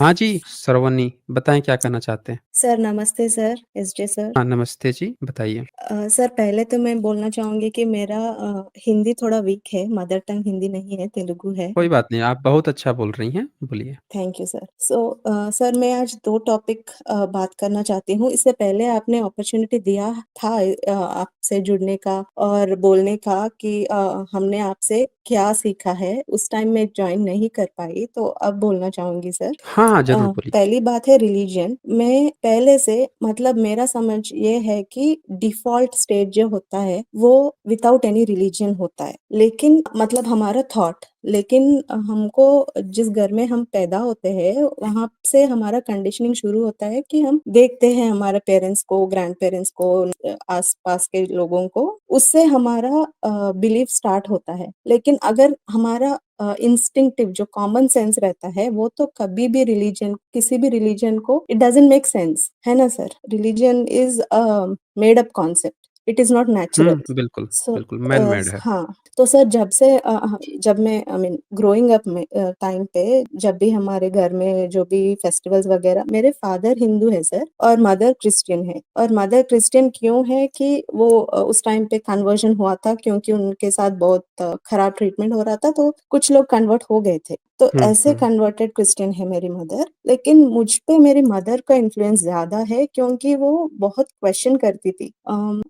हाँ जी, श्रवणी बताएँ क्या कहना चाहते हैं? सर नमस्ते सर, एसजे सर। हाँ, नमस्ते जी, बताइए। सर पहले तो मैं बोलना चाहूँगी कि मेरा हिंदी थोड़ा वीक है, मदर टंग हिंदी नहीं है, तेलुगु है। कोई बात नहीं, आप बहुत अच्छा बोल रही हैं, बोलिए। Thank you sir. सर मैं आज 2 टॉपिक बात करना चाहती हूँ। इससे पहले आपने अपॉर्च्युनिटी दिया था आपसे जुड़ने का और बोलने का कि हमने आपसे क्या सीखा है, उस टाइम मैं जॉइन नहीं कर पाई, तो अब बोलना चाहूँगी सर। हाँ, हाँ, ज़रूर बोलिए। पहली बात है रिलीजन। मैं पहले से मतलब मेरा समझ ये है कि डिफ़ॉल्ट स्टेट जो होता है, वो विथआउट एनी रिलीजन होता है। लेकिन मतलब हमारा थॉट लेकिन हमको जिस घर में हम पैदा होते हैं, वहाँ से हमारा कंडीशनिंग शुरू होता है कि हम देखते हैं हमारे पेरेंट्स को, ग्रैंड-पेरेंट्स को, आस-पास के लोगों को, उससे हमारा बिलीफ स्टार्ट होता है। लेकिन अगर हमारा इंस्टिंक्टिव जो कॉमन सेंस रहता है, वो तो कभी भी रिलीजन किसी भी रिलीजन को इट डज़न्ट मेक सेंस, है ना sir? Religion is made up concept, it is not natural. बिल्कुल, सो बिल्कुल, मैन मेड है। हाँ, तो सर जब मैं आई मीन ग्रोइंग अप में टाइम पे जब भी हमारे घर में जो भी फेस्टिवल्स वगैरह मेरे फादर हिंदू है सर और मदर क्रिश्चियन है। और मदर क्रिश्चियन क्यों है कि वो उस टाइम पे कन्वर्जन हुआ था क्योंकि उनके साथ बहुत खराब ट्रीटमेंट हो रहा था, तो कुछ लोग कन्वर्ट हो गए थे। तो हुँ, ऐसे हुँ, कन्वर्टेड क्रिश्चियन है मेरी मदर, लेकिन मुझ पे मेरी मदर का इन्फ्लुएंस ज़्यादा है क्योंकि वो बहुत क्वेश्चन करती थी।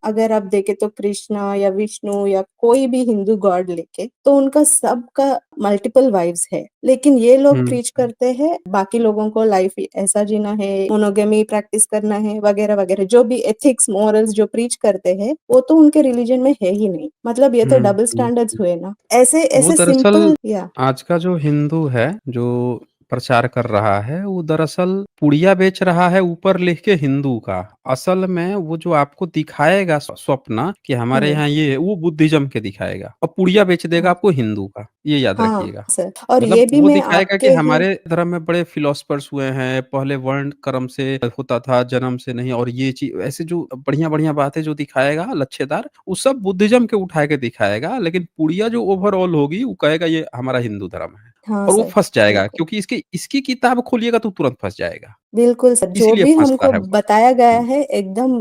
अगर आप देखें तो कृष्णा या विष्णु या कोई भी हिंदू गॉड लेके, तो उनका सबका मल्टीपल वाइव्स है। लेकिन ये लोग हुँ, प्रीच करते हैं बाकी लोगों को लाइफ ऐसा जीना है, मोनोगमी प्रैक्टिस करना है, वगैरह-वगैरह। जो भी एथिक्स, मॉरल्स जो प्रीच करते हैं, वो तो उनके रिलिजन में है ही नहीं। मतलब ये तो हुँ, डबल हुँ, स्टैंडर्ड्स हुँ। हुए ना। ऐसे वो ऐसे दरअसल सिंपल या आज का जो हिंदू है, जो प्रचार कर रहा है, वो दरअसल पुड़िया बेच रहा है ऊपर लिख के हिंदू का। असल में वो जो आपको दिखाएगा स्वप्न कि हमारे हुँ, यहाँ ये है, वो बुद्धिज़्म के दिखाएगा और पुड़िया बेच देगा हाँ। आपको हिंदू का, ये याद हाँ, रखिएगा। सर और ये मतलब भी वो मैं दिखाएगा कि आपके ही हमारे धर्म में बड़े फिलोसोफर्स हुए हैं, पहले वर्ण कर्म से होता था, जन्म से नहीं और ये चीज़ ऐसे जो बढ़िया-बढ़िया बातें जो दिखाएगा लच्छेदार, वो सब बुद्धिज़्म के उठा के दिखाएगा, लेकिन पुड़िया जो ओवरऑल होगी, वो कहेगा ये हमारा हिंदू धर्म है हाँ और वो सर, फँस जाएगा बिल्कुल। क्योंकि इसकी इसकी किताब खोलिएगा तो तुरंत फँस जाएगा, बिल्कुल सर, जो इसीलिए भी फँसता हमको है वो। बताया गया हुँ। है एकदम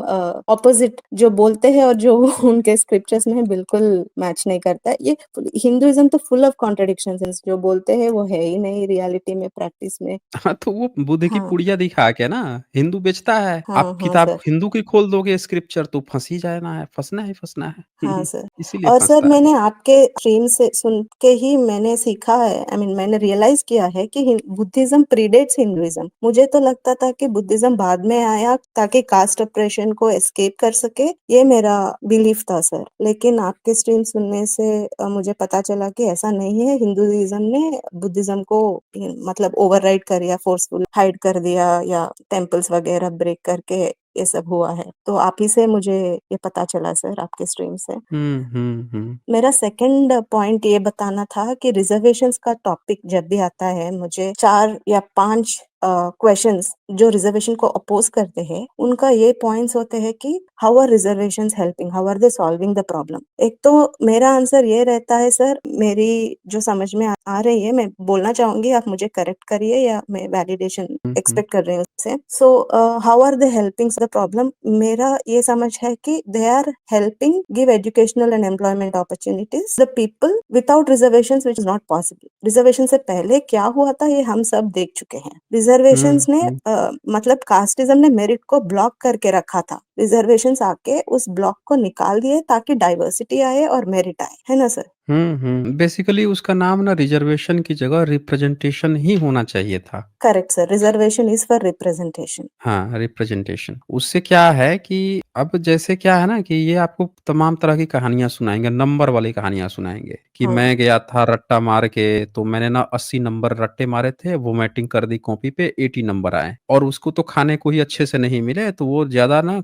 ऑपोज़िट जो बोलते हैं और जो उनके स्क्रिप्चर्स में है बिल्कुल मैच नहीं करता है। ये हिंदुइज़्म तो फुल ऑफ कॉन्ट्रडिक्शंस है, जो बोलते हैं वो है ही नहीं रियलिटी में, प्रैक्टिस में। हाँ, तो वो बुद्ध की हाँ, पुड़िया दिखा के ना हिंदू बेचता है। हाँ, आप हाँ किताब सर। हिंदू की खोल दोगे स्क्रिप्चर तो फँस ही जाना है, फँसना ही फँसना है। हाँ सर। इसीलिए और सर फँसता है वो। मैंने आपके स्ट्रीम से सुन के ही मैंने सीखा है, आई मीन मैंने रियलाइज़ किया है कि बुद्धिज़्म प्रीडेट्स हिंदुइज़्म। मुझे तो लगता था कि बुद्धिज़्म बाद में आया ताकि कास्ट ऑपरेशन को एस्केप कर सके, ये मेरा बिलीफ था सर। लेकिन आपके स्ट्रीम सुनने से मुझे पता चला कि ऐसा नहीं है, हिंदुइज़्म ने बुद्धिज़्म को मतलब ओवरराइड कर दिया, फोर्सफुल हाइड कर दिया या टेम्पल्स वगैरह ब्रेक करके ये सब हुआ है। तो आप ही से मुझे ये पता चला सर आपके स्ट्रीम से। हुँ, हुँ, हुँ। मेरा सेकंड पॉइंट ये बताना था कि रिजर्वेशंस का टॉपिक जब भी आता है मुझे 4 या 5 क्वेश्चंस जो रिजर्वेशन को अपोज करते हैं उनका ये पॉइंट्स होते हैं कि how are reservations helping, how are they solving the problem. एक तो मेरा आंसर ये रहता है सर, मेरी जो समझ में आ रही है मैं बोलना चाहूंगी, आप मुझे करेक्ट करिए या मैं वैलिडेशन हुँ, हुँ। एक्सपेक्ट कर रही हूँ उससे। So how are they helping the problem, मेरा ये समझ है कि they are helping give educational and employment opportunities the people without reservations which is not possible. Reservation से पहले क्या हुआ था ये हम सब देख चुके हैं। हुँ, रिजर्वेशंस ने हुँ। मतलब कास्टिज्म ने मेरिट को ब्लॉक करके रखा था। रिजर्वेशंस आके उस ब्लॉक को निकाल दिए ताकि डाइवर्सिटी आए और मेरिट आए, है ना सर? हुँ, हुँ। बेसिकली उसका नाम ना रिज़र्वेशन की जगह रिप्रेजेंटेशन ही होना चाहिए था। Correct sir, reservation is for representation. हाँ, रिप्रेजेंटेशन। उससे क्या है कि अब जैसे क्या है ना कि ये आपको तमाम तरह की कहानियाँ सुनाएँगे, नंबर वाली कहानियाँ सुनाएँगे कि हाँ, मैं गया था रट्टा मार के, तो मैंने ना 80 नंबर रट्टे मारे थे, वोमिटिंग कर दी कॉपी पे, 80 नंबर आए और उसको तो खाने को ही अच्छे से नहीं मिले, तो वो ज़्यादा ना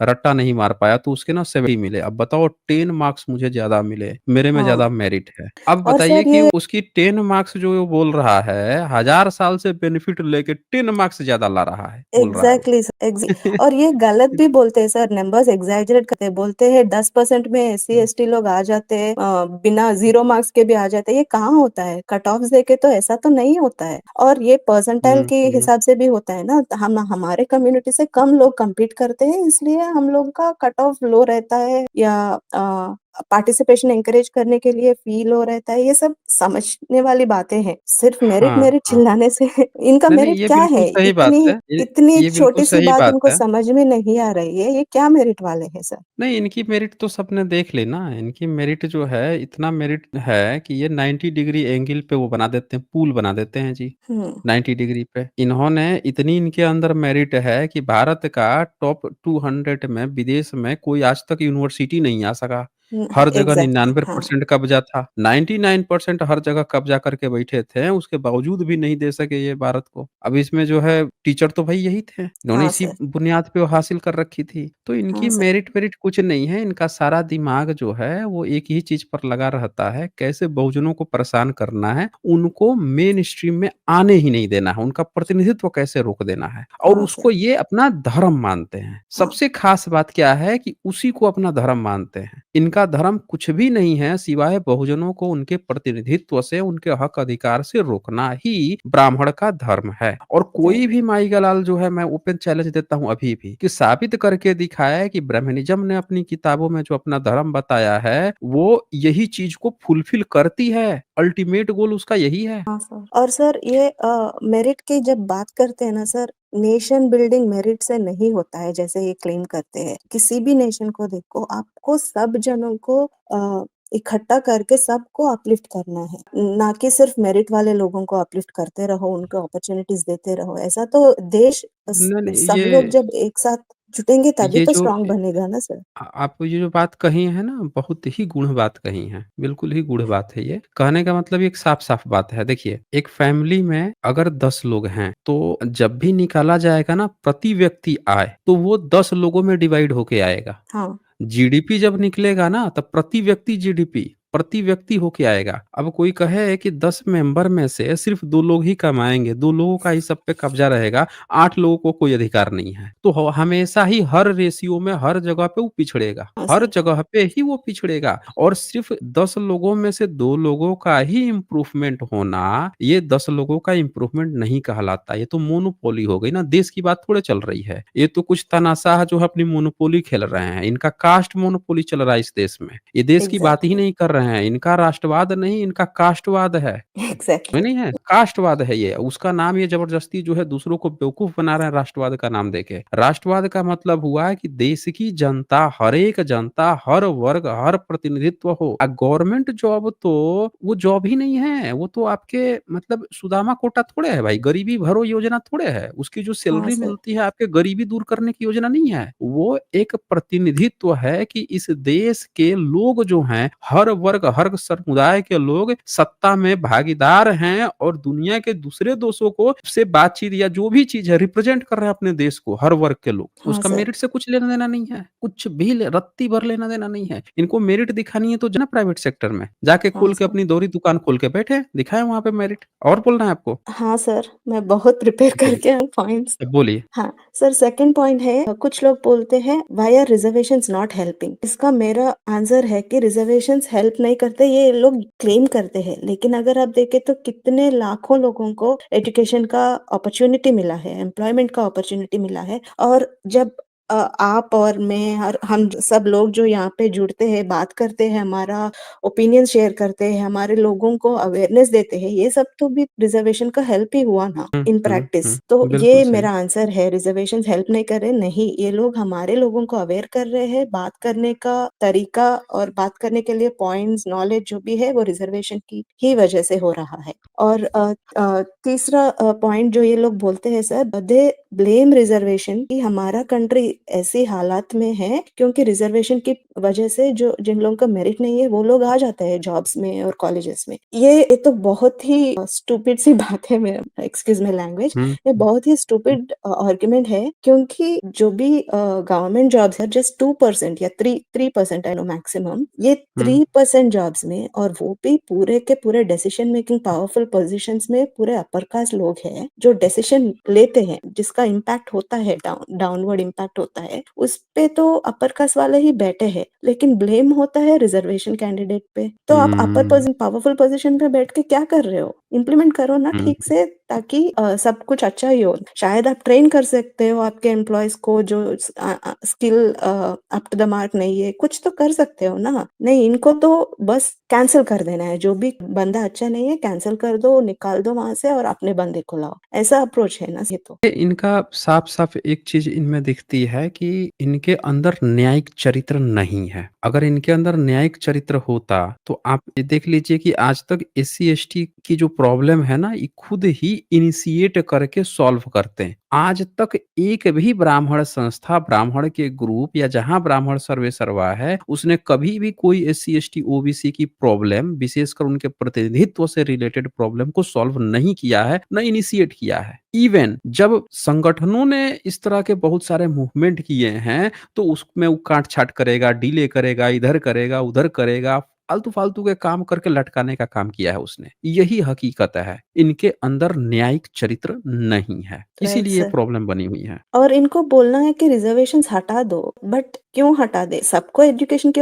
रट्टा नहीं मार पाया तो उसके ना 70 मिले। अब बताओ 10 मार्क्स मुझे ज़्यादा मिले, मेरे में हाँ, ज़्यादा मेरिट है। अब और बताइए सर कि ये उसकी 10 मार्क्स जो वो बोल रहा है, 1000 साल से बेनिफिट लेके 10 मार्क्स ज़्यादा ला रहा है, बोल रहा है वो। एग्ज़ैक्टली सर, और ये गलत भी बोलते हैं सर, नंबर्स एग्ज़ैजरेट करते हैं, बोलते हैं 10% में एससी-एसटी लोग आ जाते हैं, बिना 0 मार्क्स के भी आ जाते हैं, ये कहाँ होता है? कट ऑफ्स देके तो ऐसा तो नहीं होता है, और ये परसेंटाइल हुँ, के हुँ। हिसाब से भी होता है ना, हम हमारे कम्युनिटी से कम लोग कम्पीट करते हैं, इसलिए हम लोग का कट ऑफ लो रहता है, या पार्टिसिपेशन एनकरेज करने के लिए फी लो रहता है, ये सब समझने वाली बातें हैं। सिर्फ मेरिट, हाँ, मेरिट हाँ। चिल्लाने से इनका नहीं, नहीं, मेरिट ये क्या बिल्कुल है? सही बात इतनी है। इतनी ये बिल्कुल छोटी-सी सही बात बात इनको है। समझ में नहीं आ रही है, ये क्या मेरिट वाले हैं सर? नहीं, इनकी मेरिट तो सबने देख ली ना, इनकी मेरिट जो है इतना मेरिट है कि ये 90 डिग्री एंगल पे वो बना देते हैं, पूल बना देते हैं जी, हुँ, 90 डिग्री पे। इन्होंने इतनी इनके अंदर मेरिट है कि भारत का टॉप 200 में विदेश में कोई आज तक यूनिवर्सिटी नहीं आ सका। हुँ, हर जगह एग्ज़ैक्टली, हाँ, 99% कब्ज़ा था, 99% हर जगह कब्ज़ा करके बैठे थे, उसके बावजूद भी नहीं दे सके ये भारत को। अब इसमें जो है टीचर तो भई यही थे, इन्होंने हाँ इसी सर, बुनियाद पे वो हासिल कर रखी थी। तो हाँ इनकी सर, मेरिट-वेरिट कुछ नहीं है, इनका सारा दिमाग जो है वो एक ही चीज़ पर लगा रहता है, कैसे बहुजनों को परेशान करना है, उनको मेन स्ट्रीम में आने ही नहीं देना है, उनका प्रतिनिधित्व कैसे रोक देना है और हाँ सर, उसको ये अपना धर्म मानते हैं। हाँ, सबसे ख़ास बात क्या है कि उसी को अपना धर्म मानते हैं। इनका धर्म कुछ भी नहीं है सिवाय बहुजनों को उनके प्रतिनिधित्व से, उनके हक अधिकार से रोकना ही ब्राह्मण का धर्म है। और कोई राइट, भी माई का लाल जो है मैं ओपन चैलेंज देता हूँ अभी भी कि साबित करके दिखाए कि ब्राह्मणिज़्म ने अपनी किताबों में जो अपना धर्म बताया है, वो यही चीज़ को फुलफिल करती है। अल्टीमेट गोल उसका यही है। हाँ सर। और सर ये मेरिट की जब बात करते हैं ना सर, नेशन बिल्डिंग मेरिट से नहीं होता है, जैसे ये क्लेम करते हैं। किसी भी नेशन को देखो, आपको सब जनों को इकट्ठा करके सबको अपलिफ्ट करना है, ना कि सिर्फ मेरिट वाले लोगों को अपलिफ्ट करते रहो, उनको अपॉर्च्युनिटीज़ देते रहो। ऐसा तो देश नहीं, नहीं सब लोग जब एक साथ जुटेंगे तभी ये तो जो स्ट्रॉन्ग बनेगा ना सर। आप ये जो बात कही है ना, बहुत ही गूढ़ बात कही है। बिल्कुल ही गूढ़ बात है ये। कहने का मतलब एक साफ-साफ बात है। देखिए, एक फैमिली में अगर 10 लोग हैं, तो जब भी निकाला जाएगा ना प्रति व्यक्ति आय, तो वो 10 लोगों में डिवाइड होके आएगा। हाँ, जीडीपी जब निकलेगा ना तब प्रति व्यक्ति जीडीपी प्रति व्यक्ति होके आएगा। अब कोई कहे कि 10 मेंबर में से सिर्फ 2 लोग ही कमाएँगे, 2 लोगों का ही सब पे कब्ज़ा रहेगा, 8 लोगों को कोई अधिकार नहीं है। तो ह हमेशा ही हर रेशियो में हर जगह पे वो पिछड़ेगा, हाँ हर सर, जगह पे ही वो पिछड़ेगा और सिर्फ 10 लोगों में से 2 लोगों का ही इम्प्रूवमेंट होना, ये 10 लोगों का इम्प्रूवमेंट नहीं कहलाता। ये तो मोनोपोली हो गई ना, देश की बात थोड़े चल रही है। ये तो कुछ तानाशाह जो है अपनी मोनोपोली खेल रहे हैं। इनका कास्ट मोनोपोली चल रहा है इस देश में। ये देश की बात ही एग्ज़ैक्टली, नहीं कर रहे हैं। इनका राष्ट्रवाद नहीं, इनका कास्टवाद है। में एग्ज़ैक्टली, नहीं है, कास्टवाद है ये। उसका नाम ये ज़बरदस्ती जो है दूसरों को बेवकूफ़ बना रहे हैं राष्ट्रवाद का नाम देके। राष्ट्रवाद का मतलब हुआ है कि देश की जनता, हर एक जनता, हर वर्ग, हर प्रतिनिधित्व हो। गवर्नमेंट जॉब तो वो जॉब ही नहीं है, वो तो आपके मतलब सुदामा कोटा थोड़े है भाई, गरीबी भरो योजना थोड़े है। उसकी जो हाँ सैलरी सर, मिलती है आपके गरीबी दूर करने की योजना नहीं है। वो एक प्रतिनिधित्व है कि इस देश के लोग जो हैं, हर वर्ग, हर समुदाय के लोग सत्ता में भागीदार हैं और दुनिया के दूसरे देशों को से बातचीत या जो भी चीज़ है रिप्रेजेंट कर रहे हैं अपने देश को, हर वर्ग के लोग। हाँ उसका सर, मेरिट से कुछ लेना-देना नहीं है, कुछ भी ले रत्ती भर लेना-देना नहीं है। इनको मेरिट दिखानी है तो जाना प्राइवेट सेक्टर में, जाके हाँ खोल के सर। अपनी दोहरी दुकान खोल के बैठे, दिखाएँ वहाँ पे मेरिट। और बोलना है आपको? हाँ सर, मैं बहुत प्रिपेयर बोलिए, करके आई हूँ पॉइंट्स। बोलिए। हाँ, सर सेकंड पॉइंट है, कुछ लोग बोलते हैं why are reservations not helping? इसका मेरा आंसर है कि रिजर्वेशंस हेल्प नहीं करते, ये लोग क्लेम करते हैं। लेकिन अगर आप देखें तो कितने लाखों लोगों को एजुकेशन का अपॉर्च्युनिटी मिला है, एम्प्लॉयमेंट का अपॉर्च्युनिटी मिला है, और जब आप और मैं और हम सब लोग जो यहाँ पे जुड़ते हैं, बात करते हैं, हमारा ओपिनियन शेयर करते हैं, हमारे लोगों को अवेयरनेस देते हैं, ये सब तो भी रिजर्वेशन का हेल्प ही हुआ ना हुँ, इन हुँ, प्रैक्टिस। तो हुँ। बिल्कुल ये सही। मेरा आंसर है, रिजर्वेशंस हेल्प नहीं कर रहे, नहीं, ये लोग हमारे लोगों को अवेयर कर रहे हैं, बात करने का तरीका और बात करने के लिए पॉइंट्स, नॉलेज जो भी है वो रिजर्वेशन की ही वजह से हो रहा है। और तीसरा पॉइंट जो ये लोग बोलते हैं सर, दे ब्लेम रिजर्वेशन कि हमारा कंट्री ऐसी हालात में हैं क्योंकि रिज़र्वेशन की वजह से जो जिन लोगों का मेरिट नहीं है वो लोग आ जाते हैं जॉब्स में और कॉलेजेस में। ये तो बहुत ही स्टूपिड सी बात है, मेरा एक्सक्यूज़ माय लैंग्वेज। हुँ, ये हुँ, बहुत ही हुँ, स्टूपिड आर्गुमेंट है क्योंकि जो भी गवर्नमेंट जॉब्स है जस्ट 2% या 3% आई नो मैक्सिमम, ये हुँ, 3% जॉब्स में, और वो भी पूरे के पूरे डिसीजन मेकिंग पावरफुल पोजीशंस में पूरे अपर कास्ट लोग हैं जो डिसीजन लेते हैं, जिसका इम्पैक्ट होता है, डाउनवर्ड इम्पैक्ट होता है, उस पे तो अपर कास्ट वाले ही बैठे हैं, लेकिन ब्लेम होता है रिजर्वेशन कैंडिडेट पे। तो आप अपर हुँ, पावरफुल पोजीशन पे बैठ के क्या कर रहे हो? इम्प्लीमेंट करो ना हुँ। ठीक से, ताकि सब कुछ अच्छा ही हो। शायद आप ट्रेन कर सकते हो आपके एम्प्लॉइज़ को जो skill up to the mark नहीं है, कुछ तो कर सकते हो ना। नहीं, इनको तो बस कैंसल कर देना है, जो भी बंदा अच्छा नहीं है कैंसल कर दो, निकाल दो वहाँ से और अपने बंदे को लाओ। ऐसा अप्रोच है ना ये तो। इनका साफ-साफ एक चीज़ इनमें दिखती है कि इनके अंदर न्यायिक चरित्र नहीं है। अगर इनके अंदर न्यायिक चरित्र होता, तो आप ये देख लीजिए कि आज तक एससी-एसटी की जो प्रॉब्लम है ना, ये खुद ही इनिशिएट करके सॉल्व करते हैं। आज तक एक भी ब्राह्मण संस्था, ब्राह्मण के ग्रुप या जहाँ ब्राह्मण सर्वे सर्वा है, उसने कभी भी कोई एससी-एसटी, ओबीसी की प्रॉब्लम, विशेषकर उनके प्रतिनिधित्व से रिलेटेड प्रॉब्लम को सॉल्व नहीं किया है, ना इनिशिएट किया है। इवन जब संगठनों ने इस तरह के बहुत सारे मूवमेंट किए हैं, तो उसमें वो काट-छाँट करेगा, डिले करेगा, इधर करेगा, उधर करेगा, फालतू-फालतू के काम करके लटकाने का काम किया है उसने। यही हकीकत है। इनके अंदर न्यायिक चरित्र नहीं है। वेल इसीलिए ये सेड। प्रॉब्लम बनी हुई है। और इनको बोलना है कि रिजर्वेशंस हटा दो, बट क्यों हटा दें? सबको एजुकेशन की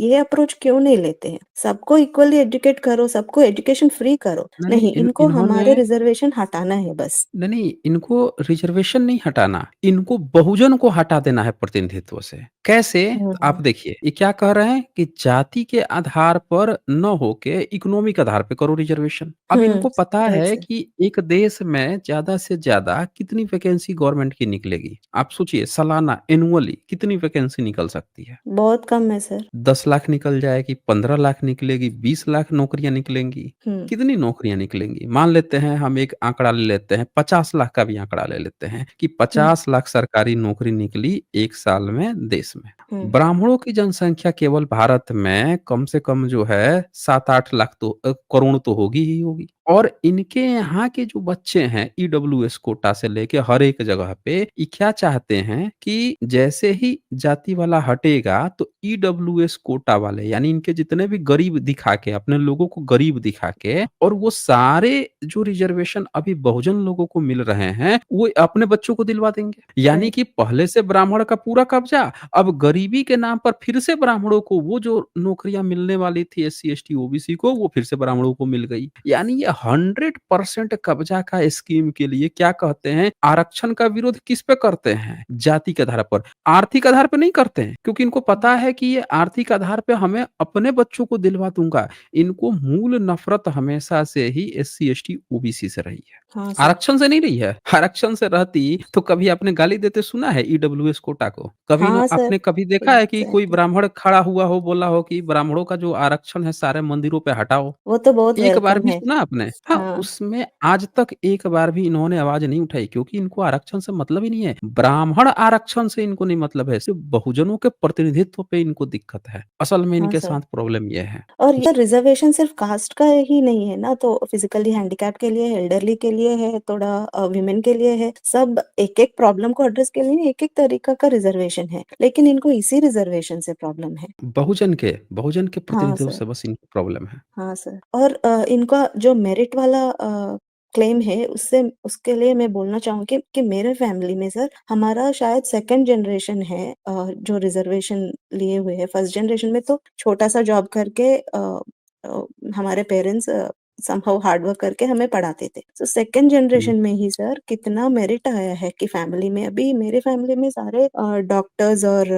ये अप्रोच क्यों नहीं लेते हैं? सबको इक्वली एजुकेट करो, सबको एजुकेशन फ्री करो। नहीं, नहीं, नहीं, इनको इन्होंने हमारे रिजर्वेशन हटाना है बस। नहीं, नहीं, इनको रिज़र्वेशन नहीं हटाना, इनको बहुजन को हटा देना है प्रतिनिधित्व से। कैसे? हुँ, तो आप हुँ। देखिए, ये क्या कह रहे हैं कि जाति के आधार पर न होके इकोनॉमिक आधार पे करो रिज़र्वेशन। अब हुँ, इनको पता राइट है सर। कि एक देश में ज़्यादा से ज़्यादा कितनी वैकेंसी गवर्नमेंट की निकलेगी। आप सोचिए सालाना एनुअली कितनी वैकेंसी निकल सकती है? बहुत कम है सर। 10 लाख निकल जाएगी, 15 लाख निकलेगी, 20 लाख नौकरियाँ निकलेंगी। हुँ, कितनी नौकरियाँ निकलेंगी? मान लेते हैं हम एक आंकड़ा ले लेते हैं, 50 लाख का भी आंकड़ा ले लेते हैं कि हुँ, 50 लाख सरकारी नौकरी निकली 1 साल में देश में। हुँ, ब्राह्मणों की जनसंख्या केवल भारत में कम से कम जो है 7-8 लाख तो करोड़ तो होगी ही होगी। और इनके यहाँ के जो बच्चे हैं ईडब्ल्यूएस कोटा से लेके हर एक जगह पे ये क्या चाहते हैं कि जैसे ही जाति वाला हटेगा तो ईडब्ल्यूएस कोटा वाले यानी इनके जितने भी गरीब दिखा के अपने लोगों को गरीब दिखा के और वो सारे जो रिजर्वेशन अभी बहुजन लोगों को मिल रहे हैं वो अपने बच्चों को दिलवा देंगे। यानी राइट, कि पहले से ब्राह्मण का पूरा कब्जा, अब गरीबी के नाम पर फिर से ब्राह्मणों को वो जो नौकरियां मिलने वाली थी एससी एसटी ओबीसी को वो फिर से ब्राह्मणों को मिल गई। यानी ये 100% कब्जा का स्कीम के लिए क्या कहते हैं आरक्षण का विरोध किस पे करते हैं? जाति के आधार पर, आर्थिक आधार पे नहीं करते हैं क्योंकि इनको पता है कि ये आर्थिक आधार पे हमें अपने बच्चों को दिलवा दूंगा। इनको मूल नफरत हमेशा से ही एससी एसटी ओबीसी से रही है, हाँ सर। आरक्षण से नहीं रही है। आरक्षण से रहती तो कभी आपने गाली देते सुना है ईडब्ल्यूएस कोटा को? कभी न हाँ सर, आपने कभी देखा है कि कोई एग्ज़ैक्टली। ब्राह्मण खड़ा हुआ हो, बोला हो कि ब्राह्मणों का जो आरक्षण है सारे मंदिरों पे हटाओ? वो तो बहुत एक बार वेलकम भी है। सुना आपने? हाँ, हाँ, उसमें आज तक एक बार भी इन्होंने आवाज़ नहीं उठाई क्योंकि इनको आरक्षण से मतलब ही नहीं है। ब्राह्मण आरक्षण से इनको नहीं मतलब है, सिर्फ़ बहुजनों के प्रतिनिधित्व पे इनको दिक्कत है। असल में हाँ इनके सर। साथ प्रॉब्लम ये है। और ये रिज़र्वेशन सिर्फ़ कास्ट का ही नहीं है ना, तो फिज़िकली हैंडिकैप्ड के लिए, एल्डरली के लिए है, थोड़ा वीमेन के लिए है। सब एक-एक प्रॉब्लम को एड्रेस के लिए एक-एक तरीका का रिज़र्वेशन है, लेकिन इनको इसी रिज़र्वेशन से प्रॉब्लम है। बहुजन के हाँ प्रतिनिधित्व सर, से बस इनको प्रॉब्लम है। हाँ सर। और इनका जो मेरिट वाला क्लेम है, उससे उसके लिए मैं बोलना चाहूँगी कि मेरे फैमिली में सर हमारा शायद सेकंड जनरेशन है जो रिज़र्वेशन लिए हुए हैं। फर्स्ट जनरेशन में तो छोटा-सा जॉब करके अ, हमारे पेरेंट्स समहाउ हार्ड वर्क करके हमें पढ़ाते थे। तो सेकंड हुँ, जनरेशन में ही सर कितना मेरिट आया है कि फैमिली में, अभी मेरे फैमिली में सारे डॉक्टर्स और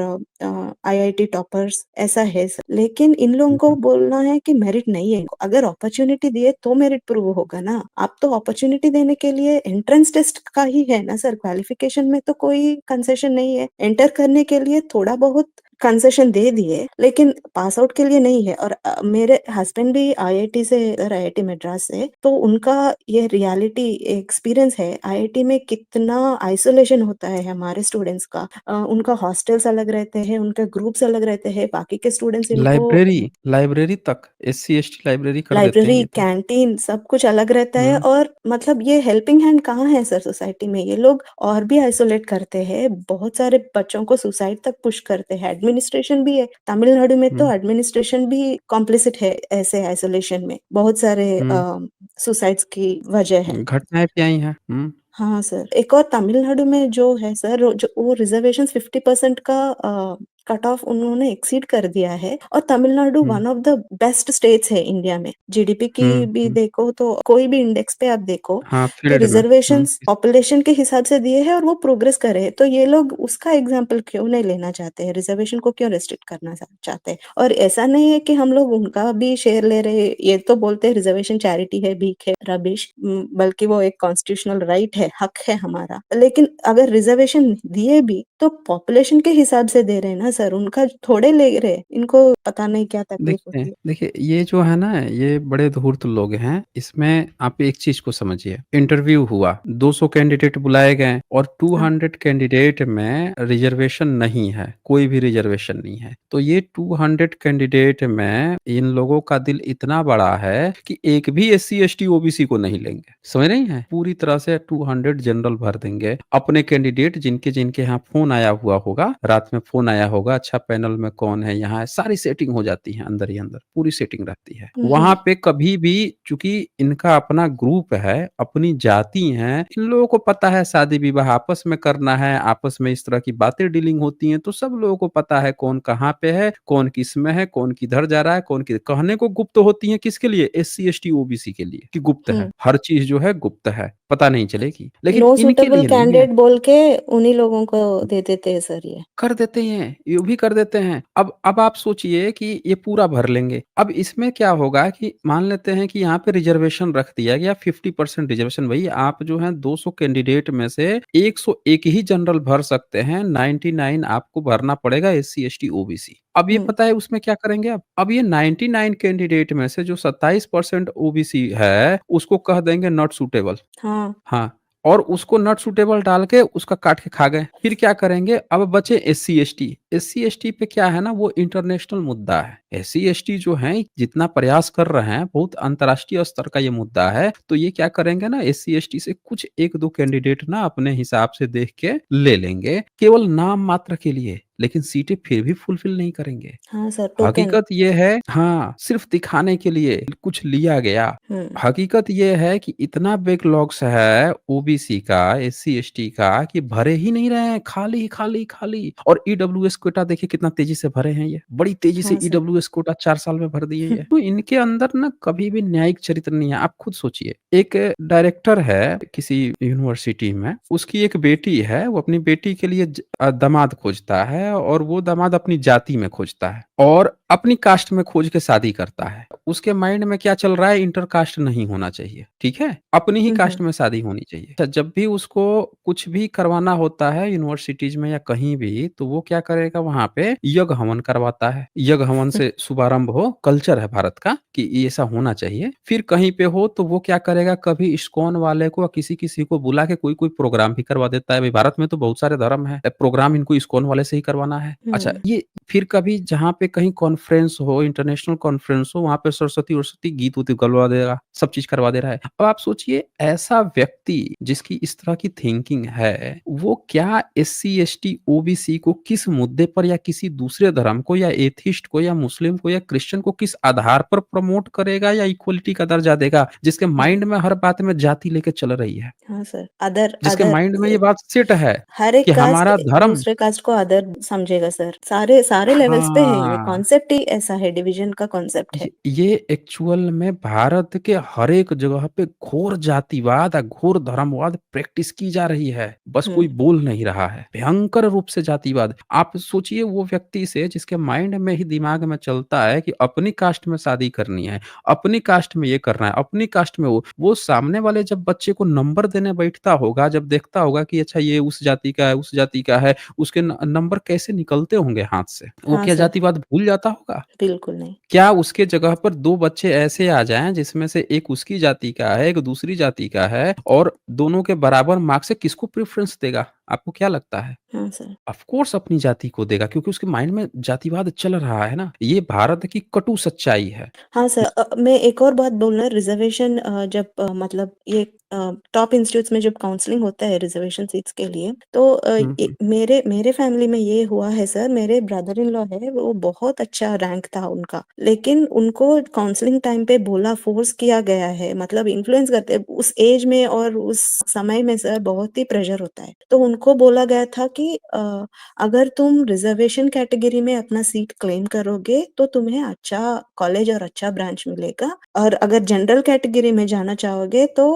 आईआईटी टॉपर्स ऐसा है सर। लेकिन इन लोगों हुँ, को हुँ। बोलना है कि मेरिट नहीं है। अगर अपॉर्च्युनिटी दिए तो मेरिट प्रूव होगा ना। आप तो अपॉर्च्युनिटी देने के लिए एंट्रेंस टेस्ट का ही है ना सर, क्वालिफिकेशन में तो कोई कंसेशन नहीं है। एंटर करने के लिए थोड़ा बहुत कंसेशन दे दिए, लेकिन पास आउट के लिए नहीं है। और मेरे हस्बैंड भी आईआईटी से, आईआईटी मद्रास से, तो उनका ये रियलिटी एक्सपीरियंस है, आईआईटी में कितना आइसोलेशन होता है हमारे स्टूडेंट्स का। उनका हॉस्टल्स अलग रहते हैं, उनके ग्रुप्स अलग रहते हैं, बाकी के स्टूडेंट्स इनको लाइब्रेरी लाइब्रेरी तक एससी एसटी लाइब्रेरी कर देते हैं लाइब्रेरी, ये तो। कैंटीन सब कुछ अलग रहता है। हुँ, और मतलब ये हेल्पिंग हैंड कहाँ है सर सोसाइटी में? ये लोग और भी आइसोलेट करते हैं, बहुत सारे बच्चों को सुसाइड तक पुश करते हैं। एडमिनिस्ट्रेशन भी है, तमिलनाडु में हुँ, तो एडमिनिस्ट्रेशन भी कॉम्प्लिसिट है ऐसे आइसोलेशन में, बहुत सारे हुँ। सुसाइड्स की वजह है। घटनाएँ भी आई हैं। हुँ, हाँ सर, एक और तमिलनाडु में जो है सर, जो वो रिजर्वेशंस 50% का कट ऑफ उन्होंने एक्सीड कर दिया है। और Tamil Nadu um, one of the best states है इंडिया में। जीडीपी की हुँ, भी हुँ। देखो तो कोई भी इंडेक्स पे आप देखो, हाँ, तो फील्ड में। हुँ, रिजर्वेशंस पॉपुलेशन के हिसाब से दिए हैं और वो प्रोग्रेस कर रहे हैं। तो ये लोग उसका एग्जाम्पल क्यों नहीं लेना चाहते हैं? रिजर्वेशन को क्यों रिस्ट्रिक्ट करना चाहते हैं? और ऐसा नहीं है कि हम लोग उनका भी शेयर ले रहे हैं। ये तो बोलते हैं रिजर्वेशन चैरिटी है, भीख है, रबिश। बल्कि वो एक कॉन्स्टिट्यूशनल राइट है, हक है हमारा। लेकिन अगर रिजर्वेशन दिए भी तो पॉपुलेशन के हिसाब से दे रहे हैं ना सर, उनका थोड़े ले रहे हैं। इनको पता नहीं क्या तकलीफ देखिए होती है। देखिए, ये जो है ना, ये बड़े धूर्त लोग हैं। इसमें आप एक चीज़ को समझिए, इंटरव्यू हुआ, 200 कैंडिडेट बुलाए गए और हाँ। 200 कैंडिडेट में रिजर्वेशन नहीं है, कोई भी रिजर्वेशन नहीं है। तो ये 200 कैंडिडेट में इन लोगों का दिल इतना बड़ा है कि एक भी एससी, एसटी, ओबीसी को नहीं लेंगे। समझ रही हैं? पूरी तरह से 200 जनरल भर देंगे। अपने कैंडिडेट जिनके यहाँ फ़ोन आया हुआ होगा, रात में फ़ोन आया होगा, अच्छा पैनल में कौन है, यहाँ है, सारी सेटिंग हो जाती है अंदर ही अंदर, पूरी सेटिंग रहती है। हुँ, वहाँ हुँ। पे कभी भी, चूँकि इनका अपना ग्रुप है, अपनी जाति हैं, इन लोगों को पता है शादी-विवाह आपस में करना है, आपस में इस तरह की बातें डीलिंग होती हैं, तो सब लोगों को पता है कौन कहाँ पे है, कौन किसमें है, कौन किधर जा रहा है, कौन कि कहने को गुप्त होती हैं किसके लिए? एससी, एसटी, ओबीसी के लिए कि गुप्त हुँ। है। हर चीज़ जो है गुप्त है, पता नहीं चलेगी। लेकिन नो इनके सूटेबल लिए नहीं है। कैंडिडेट बोल के उन्हीं लोगों को दे देते हैं सर ये। कर देते हैं, ये भी कर देते हैं। अब आप सोचिए कि ये पूरा भर लेंगे। अब इसमें क्या होगा कि मान लेते हैं कि यहाँ पे रिज़र्वेशन रख दिया गया 50% रिज़र्वेशन। भई आप जो हैं 200 कैंडिडेट में से 101 ही जनरल भर सकते हैं, 99 आपको भरना पड़ेगा एससी, एसटी, ओबीसी। अब ये हुँ। पता है उसमें क्या करेंगे अब? अब ये 99 कैंडिडेट में से जो 27% ओबीसी है, उसको कह देंगे नॉट सूटेबल। हाँ। हाँ, और उसको नॉट सूटेबल डाल के उसका काट के खा गए। फिर क्या करेंगे? अब बचे एससी, एसटी। एससी, एसटी पे क्या है ना, वो इंटरनेशनल मुद्दा है। एससी, एसटी जो हैं जितना प्रयास कर रहे हैं, बहुत अंतर्राष्ट्रीय स्तर का ये मुद्दा है। तो ये क्या करेंगे ना, एससी, एसटी से कुछ 1-2 कैंडिडेट ना अपने हिसाब से देख के ले लेंगे, केवल नाम मात्र के लिए, लेकिन सीटें फिर भी फुलफिल नहीं करेंगे। हाँ सर, टोकन। हकीकत ये है, हाँ, सिर्फ़ दिखाने के लिए कुछ लिया गया। हुँ। हकीकत ये है कि इतना बैकलॉग्स है ओबीसी का, एससी-एसटी का कि भरे ही नहीं रहे हैं, खाली, खाली, खाली। और ईडब्ल्यूएस कोटा देखिए कितना तेज़ी से भरे हैं ये। बड़ी तेज़ी से हाँ सर। ईडब्ल्यूएस कोटा 4 साल में भर दिए ये। तो इनके अंदर ना कभी भी न्यायिक चरित्र नहीं है। आप खुद सोचिए, एक डायरेक्टर है किसी यूनिवर्सिटी में, उसकी एक बेटी है, वो अपनी बेटी के लिए दामाद खोजता है और वो दामाद अपनी जाति में खोजता है और अपनी कास्ट में खोज के शादी करता है। उसके माइंड में क्या चल रहा है, इंटर कास्ट नहीं होना चाहिए, ठीक है? अपनी ही हुँ, कास्ट हुँ। में शादी होनी चाहिए। तो जब भी उसको कुछ भी करवाना होता है यूनिवर्सिटीज़ में या कहीं भी, तो वो क्या करेगा, वहाँ पे यज्ञ हवन करवाता है। यज्ञ हवन से शुभारंभ हो, कल्चर है भारत का कि ये ऐसा होना चाहिए। फिर कहीं पे हो तो वो क्या करेगा, कभी इस्कॉन वाले को किसी-किसी को बुला के कोई-कोई प्रोग्राम भी करवा देता है। भई भारत में तो बहुत सारे धर्म हैं, प्रोग्राम इनको इस्कॉन वाले से ही करवाना है। अच्छा, हुँ। ये फिर कभी जहाँ पे कहीं कॉन्फ्रेंस हो, इंटरनेशनल कॉन्फ्रेंस हो, वहाँ पे सरस्वती-वरस्वती गीत-वूत गलवा देगा, सब चीज़ करवा दे रहा है। अब आप सोचिए, ऐसा व्यक्ति जिसकी इस तरह की थिंकिंग है, वो क्या एससी, एसटी, ओबीसी को किस मुद्दे पर या किसी दूसरे धर्म को या एथिस्ट को या मुस्लिम को या क्रिश्चियन को किस आधार पर प्रमोट करेगा या इक्वालिटी का दर्जा देगा, जिसके हुँ। माइंड में हर बात में जाति लेके चल रही है, हाँ सर, अदर जिसके अदर माइंड में ये बात सेट है हर कि एक कास्ट हमारा धर्म। दूसरे कास्ट को अदर समझेगा सर। सारे सारे लेवल्स पे है, ये हाँ। कॉन्सेप्ट ही ऐसा है, डिवीज़न का कॉन्सेप्ट है। ये एक्चुअल में भारत के हर एक जगह पे घोर जातिवाद और घोर धर्मवाद प्रैक्टिस की जा रही है। बस हुँ। कोई बोल नहीं रहा है। भयंकर रूप से जातिवाद। आप सोचिए, वो व्यक्ति से जिसके माइंड में ही दिमाग में चलता है कि अपनी कास्ट में शादी करनी है, अपनी कास्ट में ये करना है, अपनी कास्ट में वो सामने वाले जब बच्चे को नंबर देने बैठता होगा, जब देखता होगा कि अच्छा ये उस जाति का है, उस जाति का है, उसके नंबर कैसे निकलते होंगे हाथ से। वो हाँ क्या सर, जातिवाद भूल जाता होगा? बिल्कुल नहीं। क्या उसके जगह पर 2 बच्चे ऐसे आ जाएँ जिसमें से एक उसकी जाति का है, एक दूसरी जाति का है और दोनों के बराबर मार्क्स है, किसको प्रेफ़रेंस देगा? आपको क्या लगता है? हाँ सर। ऑफ़ कोर्स अपनी जाति को देगा क्योंकि उसके माइंड में जातिवाद चल रहा है ना। ये भारत की कटु सच्चाई है। हाँ सर, मैं एक और बात बोलूँ, रिज़र्वेशन जब मतलब ये टॉप इंस्टीट्यूट्स में जब काउंसलिंग होता है रिज़र्वेशन सीट्स के लिए, तो हुँ, ये हुँ। मेरे मेरे फैमिली में ये हुआ है सर, मेरे ब्रदर इन लॉ है, वो बहुत अच्छा रैंक था उनका, लेकिन उनको काउंसलिंग टाइम पे बोला, फ़ोर्स किया गया है, मतलब इन्फ्लुएंस करते उस एज में और उस समय में सर बहुत ही प्रेशर होता है। तो उनको बोला गया था कि अगर तुम रिज़र्वेशन कैटेगरी में अपना सीट क्लेम करोगे, तो तुम्हें अच्छा कॉलेज और अच्छा ब्रांच मिलेगा, और अगर जनरल कैटेगरी में जाना चाहोगे तो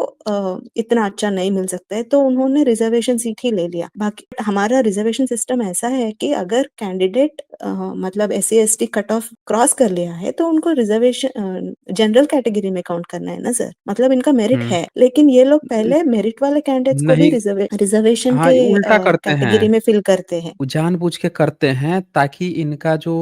इतना अच्छा नहीं मिल सकता है, तो उन्होंने रिज़र्वेशन सीट ही ले लिया। बाकी हमारा रिज़र्वेशन सिस्टम ऐसा है कि अगर कैंडिडेट मतलब एससी-एसटी कट ऑफ क्रॉस कर लिया है, तो उनको जनरल कैटेगरी में काउंट करना है ना सर, मतलब इनका मेरिट हुँ। है। लेकिन ये लोग पहले मेरिट वाले कैंडिडेट्स को ही नहीं रिज़र्वेशन हाँ, के ये उल्टा करते कैटेगरी हैं। में फिल करते हैं। वो जानबूझ के करते हैं ताकि इनका जो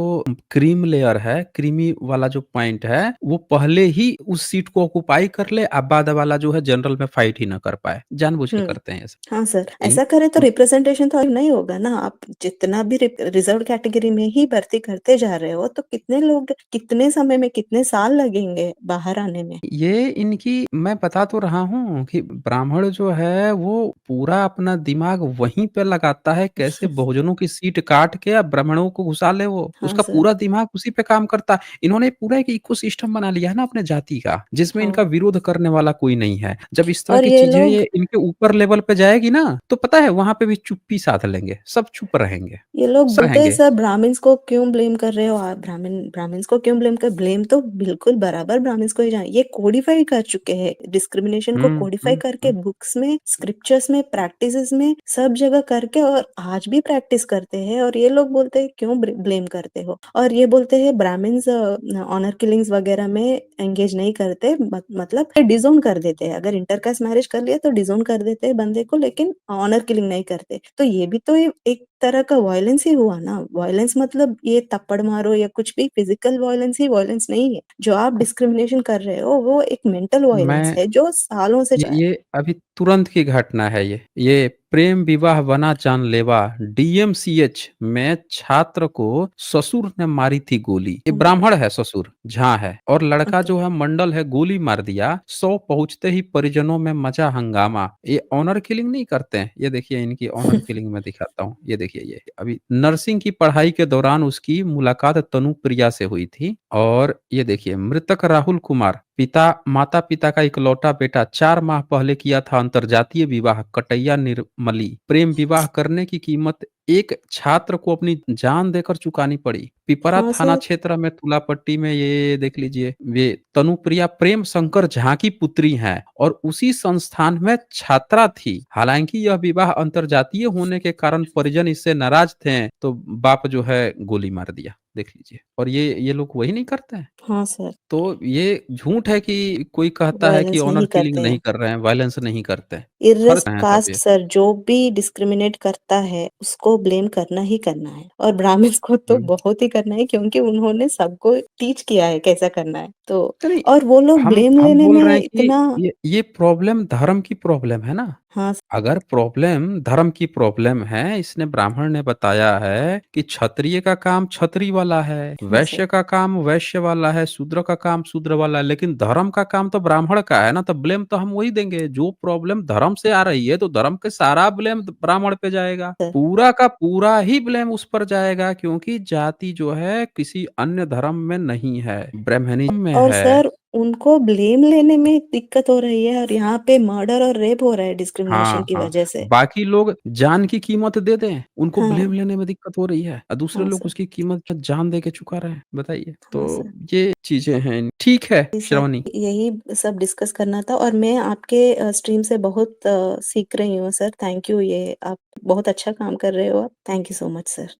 क्रीम लेयर है, क्रीमी वाला जो पॉइंट है, वो पहले ही उस सीट को ऑक्युपाई कर ले, अब बाद वाला जो है जनरल में फाइट ही ना कर पाए। जानबूझ के हुँ। करते हैं ऐसा। हाँ सर, इन ऐसा करें तो रिप्रेज़ेंटेशन तो नहीं होगा ना, आप जितना भी रिज़र्व्ड कैटेगरी में ही भर्ती करते जा रहे हो, तो कितने लोग कितने समय में, कितने साल लगेंगे बाहर आने में? ये इनकी मैं बता तो रहा हूँ कि ब्राह्मण जो है वो पूरा अपना दिमाग वहीं पे लगाता है कैसे बहुजनों की सीट काट के अब ब्राह्मणों को घुसा ले वो। हाँ उसका सर, पूरा दिमाग उसी पे काम करता है। इन्होंने पूरा एक इकोसिस्टम बना लिया है ना अपने जाति का, जिसमें हाँ। इनका विरोध करने वाला कोई नहीं है। जब इस तरह और की ये चीज़ें लोग ये इनके ऊपर लेवल पे जाएगी ना, तो पता है वहाँ पे भी चुप्पी साध लेंगे। सब चुप रहेंगे। ये लोग बोलते हैं रहेंगे। सर, ब्राह्मिन्स को क्यों ब्लेम कर रहे हो आप? ब्राह्मिन्स को क्यों ब्लेम कर, ब्लेम तो बिल्कुल बराबर ब्राह्मिन्स को ही जाए, ये कोडिफ़ाई कर चुके हैं, डिस्क्रिमिनेशन को हुँ, कोडिफ़ाई हुँ, करके हुँ। बुक्स में, स्क्रिप्चर्स में, प्रैक्टिसेज़ में, सब जगह करके और आज भी प्रैक्टिस करते हैं, और ये लोग बोलते हैं क्यों ब्लेम करते हो? और ये बोलते हैं ब्राह्मिन्स ऑनर किलिंग्स वगैरह में एंगेज नहीं करते, मतलब डिज़ोन कर देते हैं, अगर इंटरकास्ट मैरिज कर लिया तो डिज़ोन कर देते हैं बंदे को, लेकिन ऑनर किलिंग नहीं करते। तो ये भी तो एक तरह का वॉयलेंस ही हुआ ना, वॉयलेंस मतलब ये थप्पड़ मारो या कुछ भी, फिजिकल वॉयलेंस ही वॉयलेंस नहीं है। जो आप डिस्क्रिमिनेशन कर रहे हो वो एक मेंटल वॉयलेंस मैं है जो सालों से चला है। ये अभी तुरंत की घटना है ये। ये प्रेम विवाह बना जानलेवा, डीएमसीएच में छात्र को ससुर ने मारी थी गोली। ये ओह माय ब्राह्मण है ससुर, झाँ है और गॉड! लड़का ओके। जो है मंडल है गोली मार दिया। 100 पहुँचते ही परिजनों में मचा हंगामा। ये ऑनर किलिंग नहीं करते हैं। ये देखिए इनकी ऑनर किलिंग मैं दिखाता हूँ। ये देखिए ये। अभी नर्सिंग की पढ़ाई के दौरान उसकी मुलाकात तनुप्रिया से हुई थी और ये देखिए मृतक राहुल कुमार माता-पिता का इकलौता बेटा 4 माह पहले किया था अंतरजातीय विवाह कटैया निर्मली। प्रेम विवाह करने की कीमत एक छात्र को अपनी जान देकर चुकानी पड़ी। पिपरा हाँ थाना सर। क्षेत्र में तुलापट्टी में ये देख लीजिए, वे तनुप्रिया प्रेम शंकर झा की पुत्री हैं और उसी संस्थान में छात्रा थी। हालाँकि यह विवाह अंतरजातीय होने के कारण परिजन इससे नाराज़ थे, तो बाप जो है गोली मार दिया। देख लीजिए और ये लोग वही नहीं करते हैं? हाँ सर, तो ये झूठ है कि कोई कहता है कि वॉयलेंस ऑनर नहीं किलिंग करते नहीं हैं। कर रहे हैं, वायलेंस नहीं करते हैं। हैं सब कास्ट ये। सर, जो भी डिस्क्रिमिनेट करता है उसको ब्लेम करना ही करना है, और ब्राह्मण्स को तो हुँ। बहुत ही करना है, क्योंकि उन्होंने सबको टीच किया है कैसा करना है। तो तो नहीं, और वो लोग ब्लेम हम लेने बोल में रहे हैं कि इतना। ये प्रॉब्लम धर्म की प्रॉब्लम है ना। हाँ, अगर प्रॉब्लम धर्म की प्रॉब्लम है, इसने ब्राह्मण ने बताया है कि क्षत्रिय का काम क्षत्रिय वाला है, हाँ सर। वैश्य का काम वैश्य वाला है, शूद्र का काम शूद्र वाला है, लेकिन धर्म का काम तो ब्राह्मण का है ना, तो ब्लेम तो हम वही देंगे। जो प्रॉब्लम धर्म से आ रही है, तो धर्म के सारा ब्लेम ब्राह्मण पे जाएगा। सर, पूरा का पूरा ही ब्लेम उस पर जाएगा क्योंकि जाति जो है किसी अन्य धर्म में नहीं है, ब्राह्मणिज्म में और है। सर उनको ब्लेम लेने में दिक्कत हो रही है, और यहाँ पे मर्डर और रेप हो रहा है डिस्क्रिमिनेशन हाँ, की हाँ। वजह से। बाकी लोग जान की कीमत दे दें, उनको हाँ, ब्लेम लेने में दिक्कत हो रही है और दूसरे हाँ लोग सर, उसकी कीमत जान दे के चुका रहे हैं, बताइए? हाँ तो सर। ये चीज़ें हैं। ठीक है, जी सर, श्रावणी। यही सब डिस्कस करना था, और मैं आपके स्ट्रीम से बहुत सीख रही हूँ सर, थैंक यू, ये आप बहुत अच्छा काम कर रहे हो आप। Thank you so much sir.